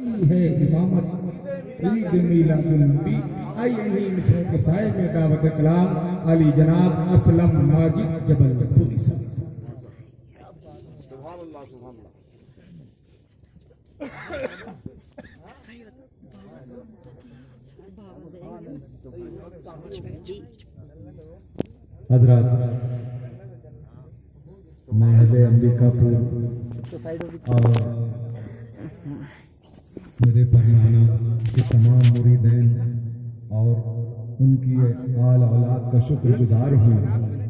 है इमामत ईद मिलादुल नबी। आइए इन्हीं मिसरों के साए में दावत कलाम अली जनाब असलम माजिद जबलपुरी साहब। हजरत महल अंबिकापुर और मेरे परनाना के तमाम मुरीदैन और उनकी आल औलाद का शुक्रगुजार हूँ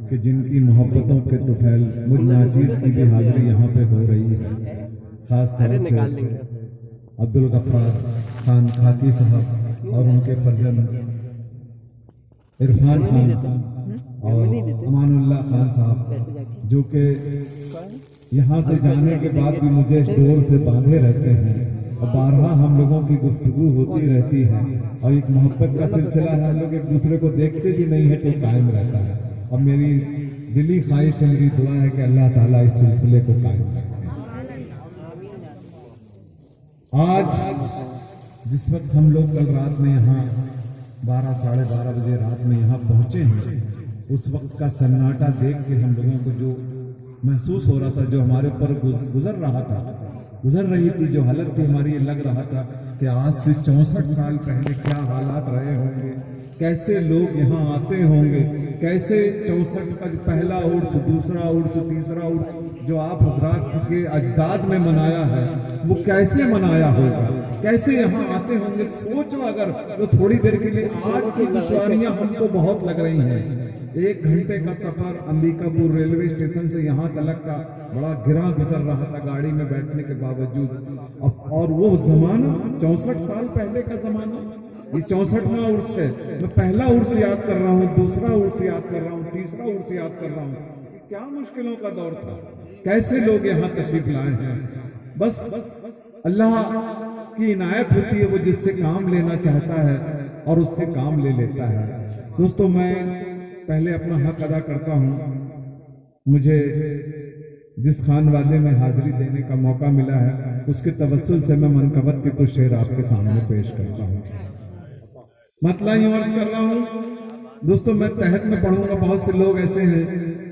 कि जिनकी मोहब्बतों के तुफैल मुझ नाचीज़ की भी हाजिरी यहाँ पे हो रही है। ख़ास तौर से अब्दुल गफ्फार खान खाकी साहब और उनके फर्जंद इरफान खान और अमानुल्लाह खान साहब, जो कि यहाँ से जाने के बाद भी मुझे डोर से बांधे रहते हैं और बारहा हम लोगों की गुफ्तगू होती रहती है और एक मोहब्बत का सिलसिला है। हम लोग एक दूसरे को देखते भी नहीं है तो कायम रहता है। और मेरी दिली ख्वाहिश है, मेरी दुआ है कि अल्लाह ताला इस सिलसिले को कायम रखे। आज जिस वक्त हम लोग कल रात में यहाँ 12 साढ़े 12 बजे रात में यहाँ पहुंचे हैं, उस वक्त का सन्नाटा देख के हम लोगों को जो महसूस हो रहा था, जो हमारे ऊपर गुजर रही थी, जो हालत थी हमारी, ये लग रहा था कि आज से 64 साल पहले क्या हालात रहे होंगे, कैसे लोग यहाँ आते होंगे, कैसे 64 का पहला उर्स, दूसरा उर्स, तीसरा उर्स जो आप हजरात के अजदाद में मनाया है वो कैसे मनाया होगा, कैसे यहाँ आते होंगे। सोचो अगर तो थोड़ी देर के लिए आज की दुश्वारियां हमको बहुत लग रही हैं। 1 घंटे का सफर अंबिकापुर रेलवे स्टेशन से यहाँ तक का बड़ा गिरा गुजर रहा था गाड़ी में बैठने के बावजूद। और वो जमाना 64 साल पहले का जमाना, ये 64वां उर्स है। मैं पहला उर्स याद कर रहा हूँ, दूसरा उर्स याद कर रहा हूँ, तीसरा उर्स याद कर रहा हूँ। क्या मुश्किलों का दौर था, कैसे लोग यहाँ तशरीफ लाए हैं। बस अल्लाह की इनायत होती है, वो जिससे काम लेना चाहता है और उससे काम ले लेता है। दोस्तों, मैं पहले अपना हक अदा करता हूँ। मुझे जिस खानवादे में हाजिरी देने का मौका मिला है उसके तवस्सुल से मैं मनकबत के कुछ शेर आपके सामने पेश करता हूँ। मतला यूं अर्ज कर रहा हूँ दोस्तों, मैं तहत में पढ़ूंगा। बहुत से लोग ऐसे हैं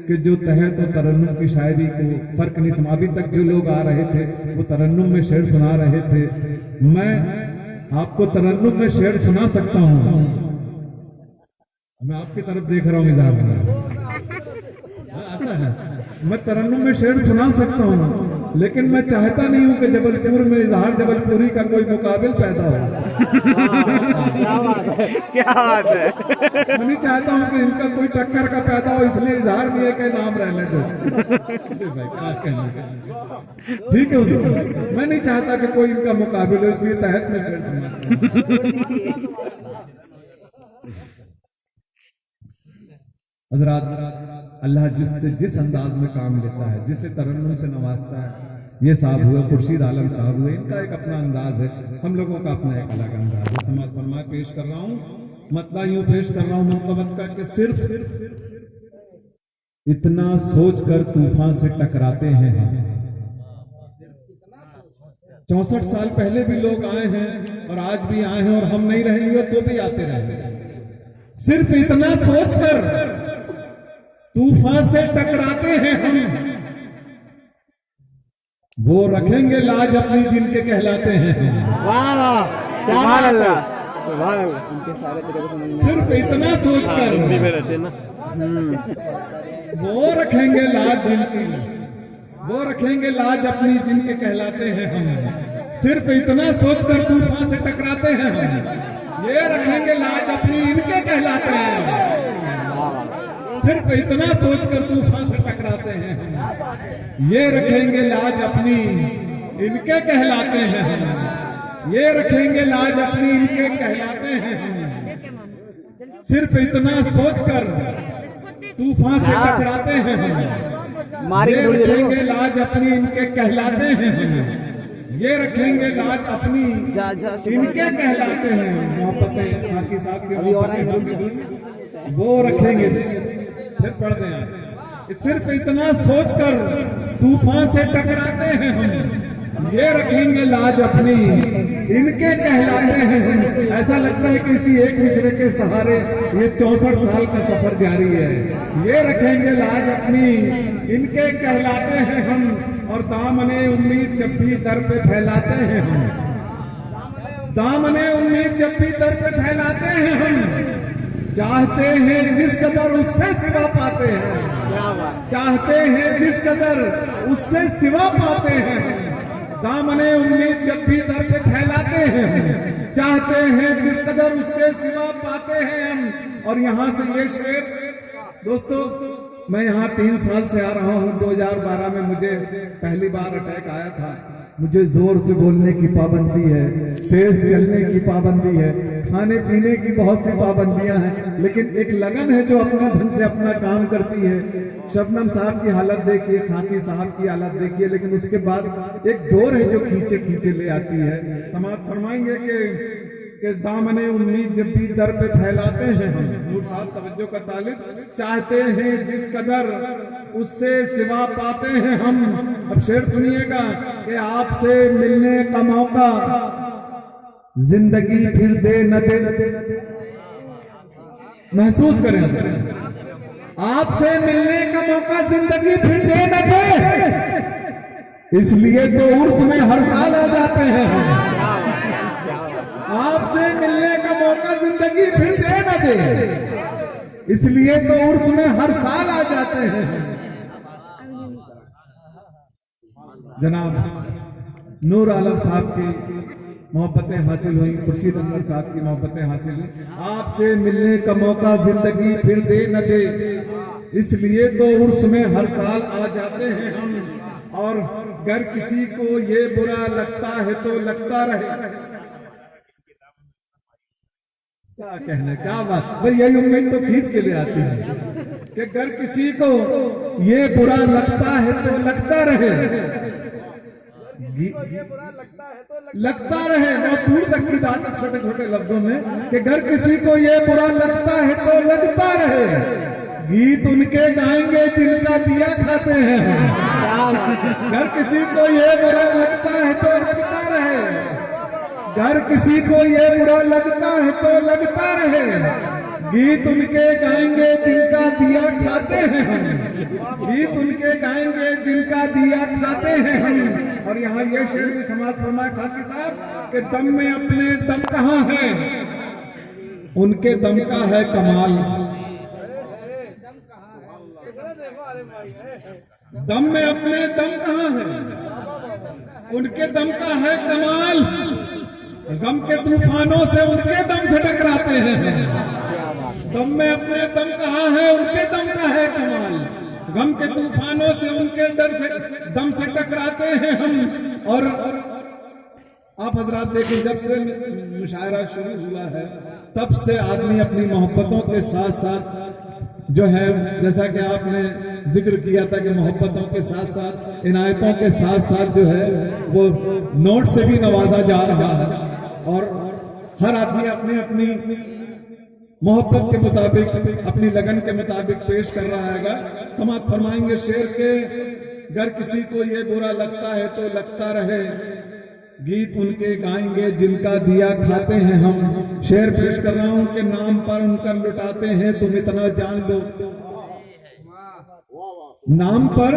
कि जो तहत और तरन्नुम की शायरी को फर्क नहीं समझ। अभी तक जो लोग आ रहे थे वो तरन्नुम में शेर सुना रहे थे। मैं आपको तरन्नुम में शेर सुना सकता हूँ। मैं आपकी तरफ देख रहा हूँ, इजहार ऐसा है, मैं तरन्नुम में शेर सुना सकता हूँ, लेकिन मैं चाहता नहीं हूँ कि जबलपुर में इजहार जबलपुरी का कोई मुकाबिल पैदा हो। क्या बात है। मैं नहीं चाहता हूँ कि इनका कोई टक्कर का पैदा हो, इसलिए इजहार दिए के नाम रहने दो। ठीक है, मैं नहीं चाहता कि कोई इनका मुकाबिल हो, इसलिए तहत में शेर सुना। हजरात, अल्लाह जिससे जिस अंदाज में काम लेता है, जिसे तरन्नुम से नवाजता है। ये साहब हुए, खुर्शीद आलम साहब हुए, इनका एक अपना अंदाज है, हम लोगों का अपना एक अलग अंदाज है। समाज फरमा पेश कर रहा हूँ, मतला यूं पेश कर रहा हूँ मनकबत का कि सिर्फ इतना सोच कर तूफान से टकराते हैं हम। 64 साल पहले भी लोग आए हैं और आज भी आए हैं और हम नहीं रहेंगे तो भी आते रहेंगे। सिर्फ इतना सोचकर तूफान से टकराते हैं हम, वो रखेंगे लाज अपनी जिनके कहलाते हैं हम। सुभान अल्लाह, सुभान अल्लाह। इनके सारे तरीके से सिर्फ इतना सोचकर हिंदी में रहते हैं ना। वो रखेंगे लाज जिनकी, वो रखेंगे लाज अपनी जिनके कहलाते हैं हम। सिर्फ इतना सोचकर तूफान से टकराते हैं हम, ये रखेंगे लाज अपनी इनके कहलाते हैं। सिर्फ इतना सोचकर तूफान से टकराते हैं हम, ये रखेंगे लाज अपनी इनके कहलाते हैं हम। ये रखेंगे लाज अपनी इनके कहलाते हैं हम। सिर्फ इतना सोचकर तूफान से टकराते हैं हम, ये रखेंगे लाज अपनी इनके कहलाते हैं हम। ये रखेंगे लाज अपनी इनके कहलाते हैं। मोहब्बतें खाकी साहब की वो रखेंगे, फिर पढ़ दें आप। सिर्फ इतना सोचकर तूफान से टकराते हैं हम, ये रखेंगे लाज अपनी इनके कहलाते हैं हम। ऐसा लगता है किसी एक दूसरे के सहारे ये 64 साल का सफर जारी है। ये रखेंगे लाज अपनी इनके कहलाते हैं हम, और दामने उम्मीद जब भी दर पे फैलाते हैं हम, दामने उम्मीद जब भी दर पे फैलाते हैं हम। चाहते हैं जिस कदर उससे सिवा पाते हैं, चाहते हैं जिस कदर उससे सिवा पाते हैं। दामने उम्मीद जब भी दर पे फैलाते हैं, चाहते हैं जिस कदर उससे सिवा पाते हैं हम। और यहां से ये शेर, दोस्तों मैं यहाँ 3 साल से आ रहा हूँ। 2012 में मुझे पहली बार अटैक आया था। मुझे जोर से बोलने की पाबंदी है, तेज चलने की पाबंदी है, खाने पीने की बहुत सी पाबंदियां हैं, लेकिन एक लगन है जो अपने ढंग से अपना काम करती है। शबनम साहब की हालत देखिए, खाकी साहब की हालत देखिए, लेकिन उसके बाद एक डोर है जो खींचे खींचे ले आती है। समाज फरमाएंगे कि दामने उम्मीद जब भी दर पे फैलाते हैं हम। नूर साहब तवज्जो का तालिब, चाहते हैं जिस कदर उससे सिवा पाते हैं हम। अब शेर सुनिएगा कि आपसे मिलने का मौका जिंदगी फिर दे न दे। महसूस करें, आपसे मिलने का मौका जिंदगी फिर दे न दे, इसलिए तो उर्स में हर साल आ जाते हैं हम। आपसे मिलने का मौका जिंदगी फिर दे न दे, इसलिए तो उर्स में हर साल आ जाते हैं। जनाब नूर आलम साहब की मोहब्बतें हासिल हुई, खुर्शीद अनवर साहब की मोहब्बतें हासिल हुई। आपसे मिलने का मौका जिंदगी फिर दे न दे, इसलिए तो उर्स में हर साल आ जाते हैं हम। और अगर किसी को ये बुरा लगता है तो लगता रहे। क्या कहना, क्या बात भाई, यही उम्मीद तो खींच के ले आती है कि अगर किसी को ये बुरा लगता है तो लगता रहे, लगता रहे। बहुत दूर तक की बात है, छोटे छोटे लफ्जों में, कि अगर किसी को ये बुरा लगता है तो लगता रहे। गीत उनके गाएंगे जिनका दिया खाते हैं हम। अगर किसी को ये बुरा लगता है तो लगता रहे, अगर किसी को ये बुरा लगता है तो लगता रहे। गीत उनके गाएंगे जिनका दिया खाते हैं हम, गीत उनके गाएंगे जिनका दिया खाते हैं हम। और यहाँ ये शेर भी समाज फरमाए खाकी साहब कि दम में अपने दम कहाँ है, उनके दम का है कमाल। दम में अपने दम कहाँ है, उनके दम का है कमाल। गम के तूफानों से उनके दम से टकराते हैं। दम में अपने दम कहाँ है, उनके दम का है कमाल। गम के तूफानों से उनके डर से दम से टकराते हैं हम। और आप हजरात देखें, जब से मुशायरा शुरू हुआ है तब से आदमी अपनी मोहब्बतों के साथ साथ जो है, जैसा कि आपने जिक्र किया था कि मोहब्बतों के साथ साथ इनायतों के साथ साथ जो है वो नोट से भी नवाजा जा रहा है। और हर आदमी अपनी अपनी मोहब्बत के मुताबिक, अपनी लगन के मुताबिक पेश कर रहा है। समाज फरमाएंगे शेर के, अगर किसी को ये बुरा लगता है तो लगता रहे। गीत उनके गाएंगे जिनका दिया खाते हैं हम। शेर पेश कर रहा हूं कि नाम पर उनका लुटाते हैं तुम इतना जान लो। नाम पर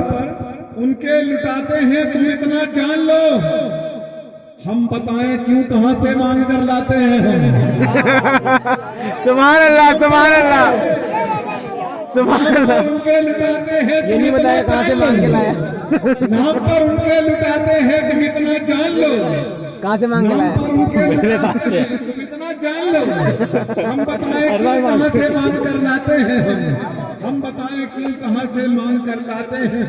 उनके लुटाते हैं तुम इतना जान लो। हम बताएं क्यों कहां से मांग कर लाते हैं हम। सुभान अल्लाह, सुभान अल्लाह, सुभान अल्लाह। उनके लुटाते हैं ये नहीं बताया कहां से मांग के लाया। नाम पर उनके लुटाते हैं तुम इतना जान लो। कहां से मांग के नाम पर उनके लुटाते हैं तुम इतना जान लो। हम बताएं क्यों कहां से मांग कर लाते हैं हम बताएं क्यों कहां से मांग कर लाते हैं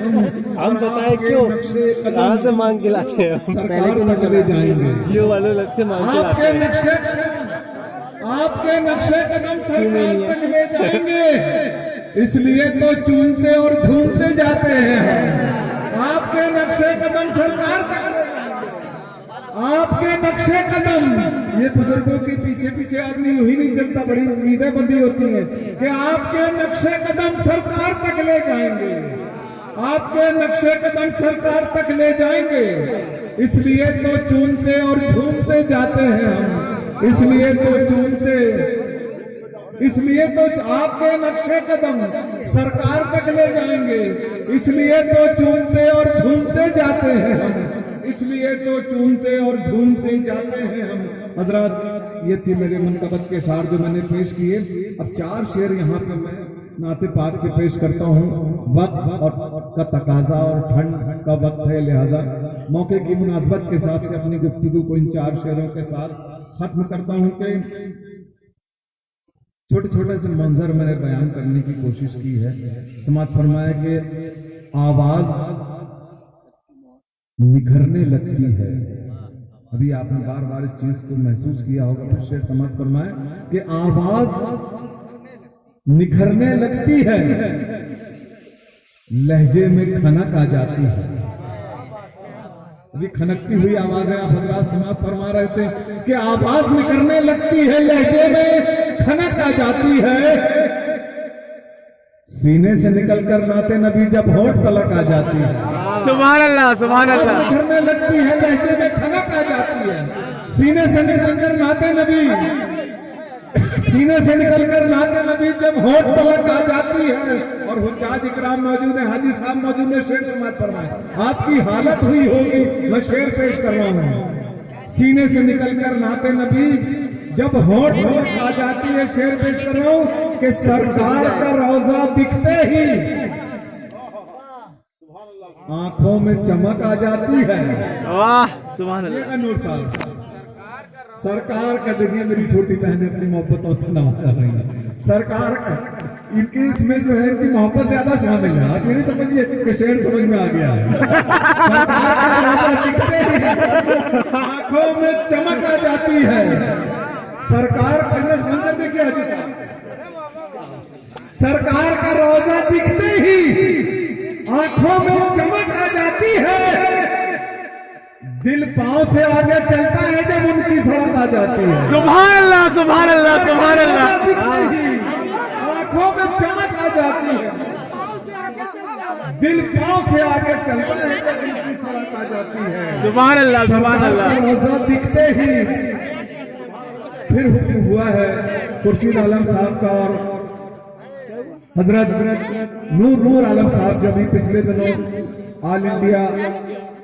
हम बताएं क्यों कहां से मांग के लाते हैं। सरकार तक ले जाएंगे। जियो वाले अलग से मांग के लाते हैं। आपके नक्शे कदम सरकार तक ले जाएंगे, इसलिए तो चूमते और झूमते जाते हैं। आपके नक्शे कदम सरकार तक ले जाएंगे। आपके नक्शे कदम, ये बुजुर्गों के पीछे पीछे आदमी यूं ही नहीं चलता, बड़ी उम्मीदें बंधी होती हैं कि आपके नक्शे कदम सरकार तक ले जाएंगे। आपके नक्शे कदम सरकार तक ले जाएंगे। इसलिए तो चूमते और झूमते जाते हैं हम, इसलिए तो चूमते, इसलिए तो आपके नक्शे कदम सरकार तक ले जाएंगे, इसलिए तो चूमते और झूमते जाते हैं हम, इसलिए तो चूमते और झूमते जाते हैं हम। हजरत, ये थी मेरे मनकबत के सार जो मैंने पेश किए। अब 4 शेर यहाँ पे मैं नाते पाक के पेश करता हूँ। वक्त और का तकाजा और ठंड का वक्त है, लिहाजा मौके की मुनासबत के हिसाब से अपनी गुफ्तगू को इन 4 शेरों के साथ खत्म करता हूँ कि छोटे छोटे से मंजर मैंने बयान करने की कोशिश की है। समाज फरमाया कि आवाज निखरने लगती है। अभी आपने बार बार इस चीज को महसूस किया होगा। फिर शेर समाज फरमाया कि आवाज निखरने लगती है, लहजे में खनक आ जाती है। अभी खनकती हुई आवाजें आप हजरात समाज फरमा रहे थे कि आवाज निकलने लगती है, लहजे में खनक आ जाती है, सीने से निकलकर नाते नबी जब होंठ तलक आ जाती है। सुभान अल्लाह, सुभान अल्लाह। निकलने लगती है, लहजे में खनक आ जाती है, सीने से निकलकर नाते नबी, सीने से निकलकर नाते नबी जब होंठ तलक आ जाती है। और हुज्जाज इकराम मौजूद है, हाजी साहब मौजूद है, शेर समाज फरमाए। आपकी हालत हुई होगी, मैं शेर पेश कर रहा हूं। सीने से निकलकर नाते नबी जब होंठ तलक आ जाती है, शेर पेश कर रहा हूं कि सरकार का रोजा दिखते ही आंखों में चमक आ जाती है। वाह, सुभान अल्लाह। नूर साहब, सरकार का, देखिए मेरी छोटी बहनें अपनी मोहब्बतों से नवाजा रही है। सरकार का, इनके इसमें जो है इनकी मोहब्बत ज्यादा शामिल है। आप ये नहीं समझिए कि शेर समझ में आ गया है। सरकार का रोजा दिखते ही आंखों में चमक आ जाती है। सरकार का मंजर देखिए हाजी साहब, सरकार का रोजा दिखते ही आंखों में चमक आ जाती है, दिल पांव से आगे चलता है जब उनकी सड़क आ जाती है। सुभान अल्लाह, सुभान अल्लाह, सुभान अल्लाह। आंखों में चमक आ जाती है, दिल पांव से आगे चलता है जब उनकी सड़क आ जाती है। सुभान अल्लाह, सुभान अल्लाह। रोजा दिखते ही फिर हुक्म हुआ है खुर्शीद आलम साहब का और हजरत नूर आलम साहब जब भी पिछले दिनों ऑल इंडिया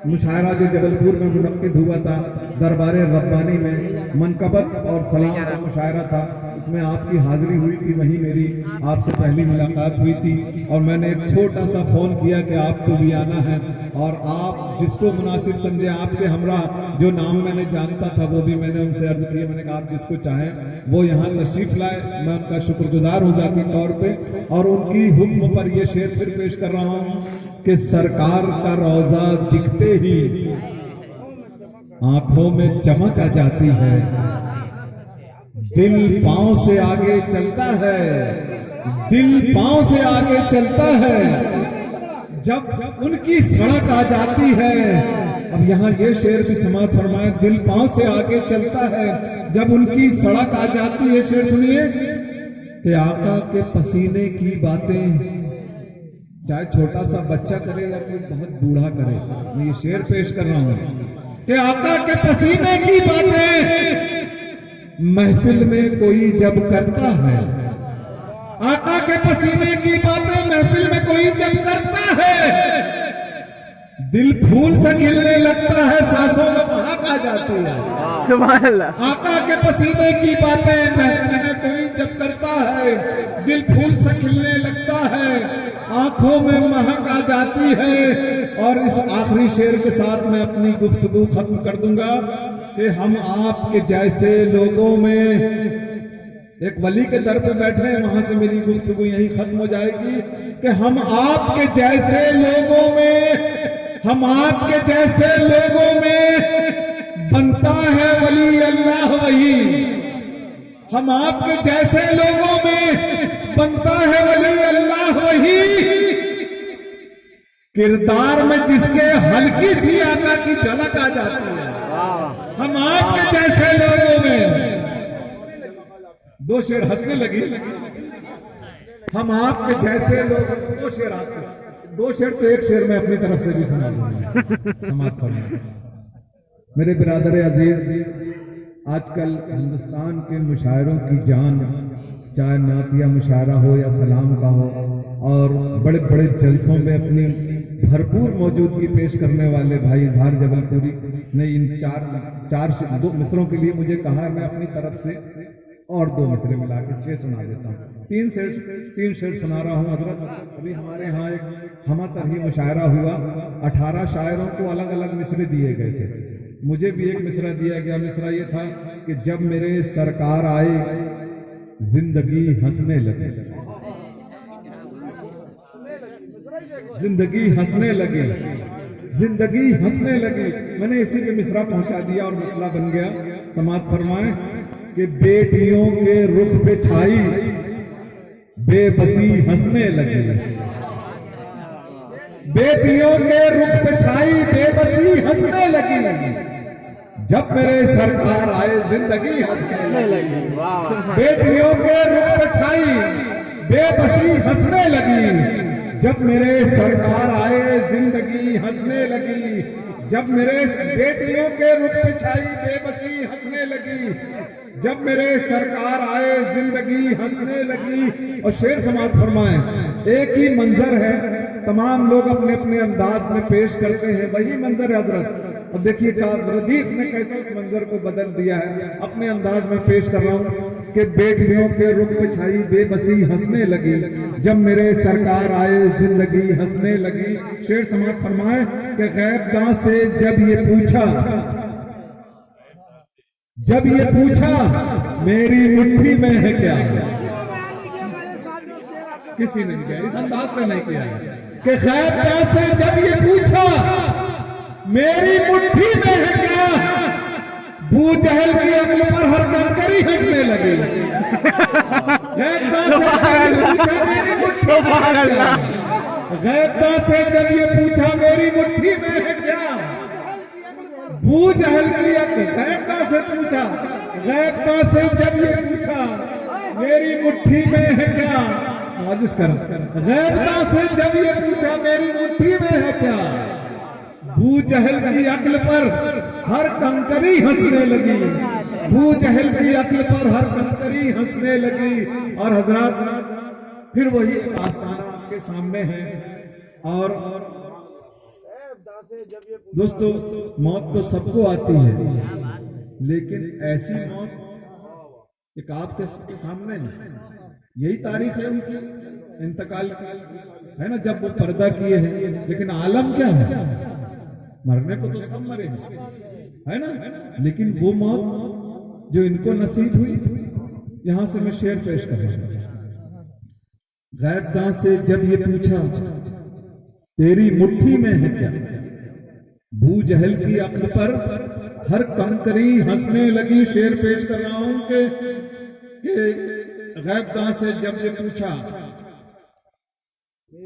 मुशायरा जो जबलपुर में मुनक्किद हुआ था, दरबारे रब्बानी में मनकबत और सलाम का मुशायरा था, उसमें आपकी हाजिरी हुई थी। वहीं मेरी आपसे पहली मुलाकात हुई थी और मैंने एक छोटा सा फोन किया कि आपको भी आना है, और आप जिसको मुनासिब समझे, आपके हमरा जो नाम मैंने जानता था वो भी मैंने उनसे अर्ज किया। मैंने कहा आप जिसको चाहें वो यहाँ तशरीफ लाए, मैं उनका शुक्रगुजार हूँ जाती तौर पे। और उनकी हुक्म पर यह शेर फिर पेश कर रहा हूँ कि सरकार का रोजा दिखते ही आंखों में चमक आ जाती है, दिल पांव से आगे चलता है, दिल पांव से आगे चलता है जब उनकी सड़क आ जाती है। अब यहाँ ये शेर भी समाज फरमाए, दिल पांव से आगे चलता है जब उनकी सड़क आ जाती है। शेर सुनिए कि आका के पसीने की बातें चाहे छोटा सा बच्चा करे या कोई बहुत बूढ़ा करे, मैं ये शेर पेश कर रहा हूं कि आका के पसीने की बातें महफिल में कोई जब करता है, आका के पसीने की बातें महफिल में कोई जब करता है, दिल फूल से खिलने लगता है, सांसों में महक आ जाती है। सुभान अल्लाह। आका के पसीने की बातें महफिल में कोई जब करता है, दिल फूल से खिलने लगता है, आंखों में महक आ जाती है। और इस आखिरी शेर के साथ मैं अपनी गुफ्तगू खत्म कर दूंगा कि हम आपके जैसे लोगों में, एक वली के दर पे बैठे हैं, वहां से मेरी गुफ्तगू यहीं खत्म हो जाएगी कि हम आपके जैसे लोगों में, हम आपके जैसे लोगों में बनता है वली अल्लाह वही, हम आपके जैसे लोगों में बनता है वली अल्लाह वही, किरदार में जिसके हल्की सी आका की झलक आ जाती है। हम आपके जैसे लोगों में, दो शेर हंसने लगी, हम आपके जैसे लोग, दो शेर आते, दो शेर तो एक शेर में अपनी तरफ से भी सुना दूंगा। मेरे बिरादर अजीज, आजकल हिंदुस्तान के मुशायरों की जान, चाहे नातिया मुशायरा हो या सलाम का हो, और बड़े बड़े जलसों में अपनी भरपूर मौजूदगी पेश करने वाले भाई इजहार जबलपुरी ने इन दो मिसरों के लिए मुझे कहा है मैं अपनी तरफ से और 2 मिसरे मिला के 6 सुना देता हूँ। 3 शेर सुना रहा हूँ हजरत। अभी हमारे यहाँ एक हमा तरही मुशायरा हुआ, 18 शायरों को अलग अलग मिसरे दिए गए थे। मुझे भी एक मिसरा दिया गया। मिसरा ये था कि जब मेरे सरकार आए जिंदगी हंसने लगे, जिंदगी हंसने लगी, जिंदगी हंसने लगी। मैंने इसी पे मिसरा पहुंचा दिया और मतला बन गया। समात फरमाए कि बेटियों के रुख पे छाई बेबसी हंसने लगी, बेटियों के रुख पे छाई बेबसी हंसने लगी। जब मेरे सरकार आए जिंदगी हंसने लगी, बेटियों के रुख पे छाई बेबसी हंसने लगी। जब मेरे सरकार आए जिंदगी हंसने लगी, जब मेरे बेटियों के रुख पे छाई बेबसी हंसने लगी, जब मेरे सरकार आए जिंदगी हंसने लगी। और शेर समात फरमाए, एक ही मंजर है तमाम लोग अपने अपने अंदाज में पेश करते हैं, वही मंजर है हजरत। और देखिए रदीफ ने कैसे उस मंजर को बदल दिया है। अपने अंदाज में पेश कर रहा हूं कि बेटियों के रुख पे छाई बेबसी हंसने लगी, जब मेरे सरकार आए जिंदगी हंसने लगी। शेर समात फरमाए कि गैबदां से जब ये पूछा, जब ये पूछा मेरी मुट्ठी में है क्या, किसी ने किया इस अंदाज से नहीं किया है कि गैबदां से जब ये पूछा मेरी मुट्ठी में है क्या, बू जहल की अक्ल पर हर कंकरी हंसने लगी। गैबदां से जब ये पूछा मेरी मुट्ठी में है क्या, बू जहल की अक्ल, गैबदां से पूछा, गैबदां से जब ये पूछा मेरी मुट्ठी में है क्या, गैबदां से जब ये पूछा मेरी मुट्ठी में है क्या, बू जहल की अक्ल पर हर कंकरी हंसने लगी, बू जहल की अक्ल पर हर कंकरी हंसने लगी। और हजरात फिर वही आस्ताना आपके सामने है। और दोस्तों, मौत तो सबको आती है, लेकिन ऐसी मौत एक आपके सामने है। यही तारीख है उनकी इंतकाल की, है ना, जब वो पर्दा किए हैं। लेकिन आलम क्या है, मरने को तो सब मरे है ना, लेकिन वो मौत जो इनको नसीब हुई, यहां से मैं शेर पेश कर रहा हूं। गैबदां से जब ये पूछा तेरी मुट्ठी में है क्या, भू जहल की अक्ल पर हर कंकरी हंसने लगी। शेर पेश कर रहा हूं कि गैबदां से जब ये पूछा,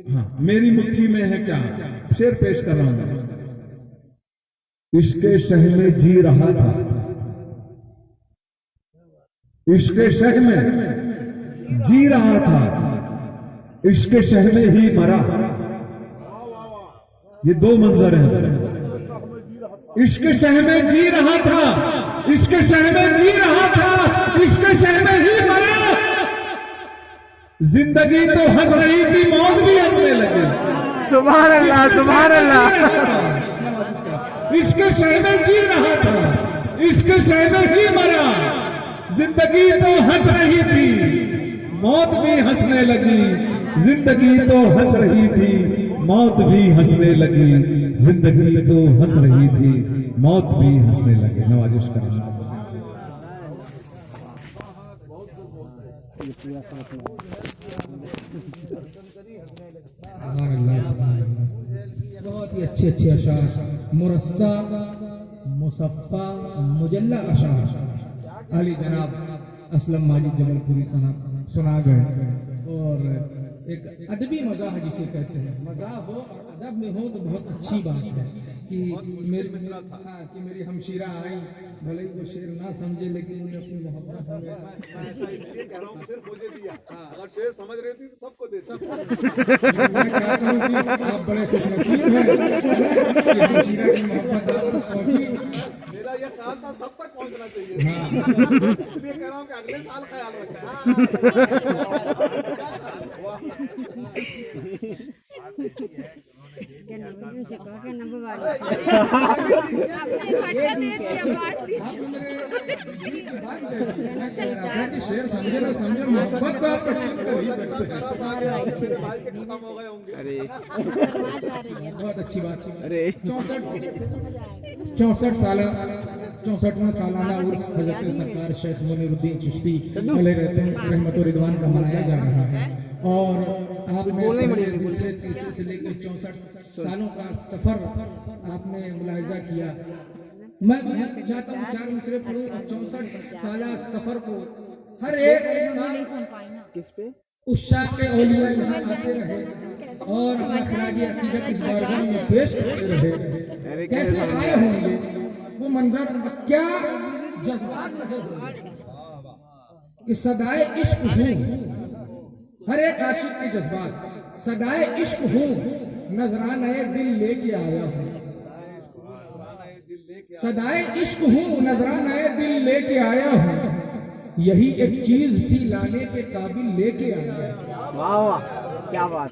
हाँ, मेरी मुट्ठी में है क्या, शेर पेश कर रहा हूं। इश्के शह में जी रहा था, इश्के शह में जी रहा था, इश्के शह में ही मरा। ये 2 मंजर हैं। इश्के शह में जी रहा था, इश्के शह में जी रहा था, इश्के शह में ही मरा। जिंदगी तो हंस रही थी, मौत भी हंसने लगी। सुभान अल्लाह, सुभान अल्लाह। इसके शह में जी रहा था, इसके शह में ही मरा। जिंदगी तो हंस रही थी, मौत भी हंसने लगी। जिंदगी तो हंस रही थी, मौत भी हंसने लगी। जिंदगी तो हंस रही थी, मौत भी हंसने लगी। नवाजिश करना। बहुत ही अच्छे अच्छे अशार, मुरस्सा, मुसफ़ा, मुजल्ला अशार अली जनाब असलम माजिद जबलपुरी साहब सुना गए। और एक अदबी मज़ाह जिसे कहते हैं, मज़ाह हो और अदब में हो तो बहुत अच्छी बात है कि मेरी हमशीरा आई, भले ही वो शेर ना समझे लेकिन उन्हें अपनी मोहब्बत हमें ऐसा इसलिए कह रहा हूँ सिर्फ मुझे दिया, अगर शेर समझ रही थी तो सबको देती। मैं चाहता हूँ कि आप बड़े खुशनसीब हैं कि हमशीरा की मोहब्बत आपको पहुंची। ख्याल था सब तक पहुंचना चाहिए, इसलिए कह रहा हूँ कि अगले साल ख्याल शेर समझे ना समझे, मोहब्बत तो आप अच्छी कर ही सकते हैं। भाई के खत्म हो गए होंगे। अरे बहुत अच्छी बात। अरे 64वां सालाना उर्स हजरत सरकार शेख मुनीरुद्दीन चिश्ती रहमत और रिदवान का मनाया जा रहा है। और आपने दूसरे तीसरे से लेकर 64 सालों का सफर आपने मुलाहिजा किया। मैं चाहता हूँ 4 मिसरे पढ़ूं और 64 साल सफर को हर एक साल किस पे उस शाह के औलिया यहाँ आते रहे और अपना खराज अकीदत इस बारगाह में पेश करते रहे। कैसे आए होंगे वो मंजर, क्या जज्बात रहे होंगे कि सदाए इश्क हूँ, हर एक आशिक के जज्बात, सदाए इश्क हूँ नजराना दिल लेके आया हूँ, सदाए इश्क हूँ नजराना दिल लेके आया हूँ, यही एक चीज थी लाने के काबिल लेके आया। वाह वाह क्या बात।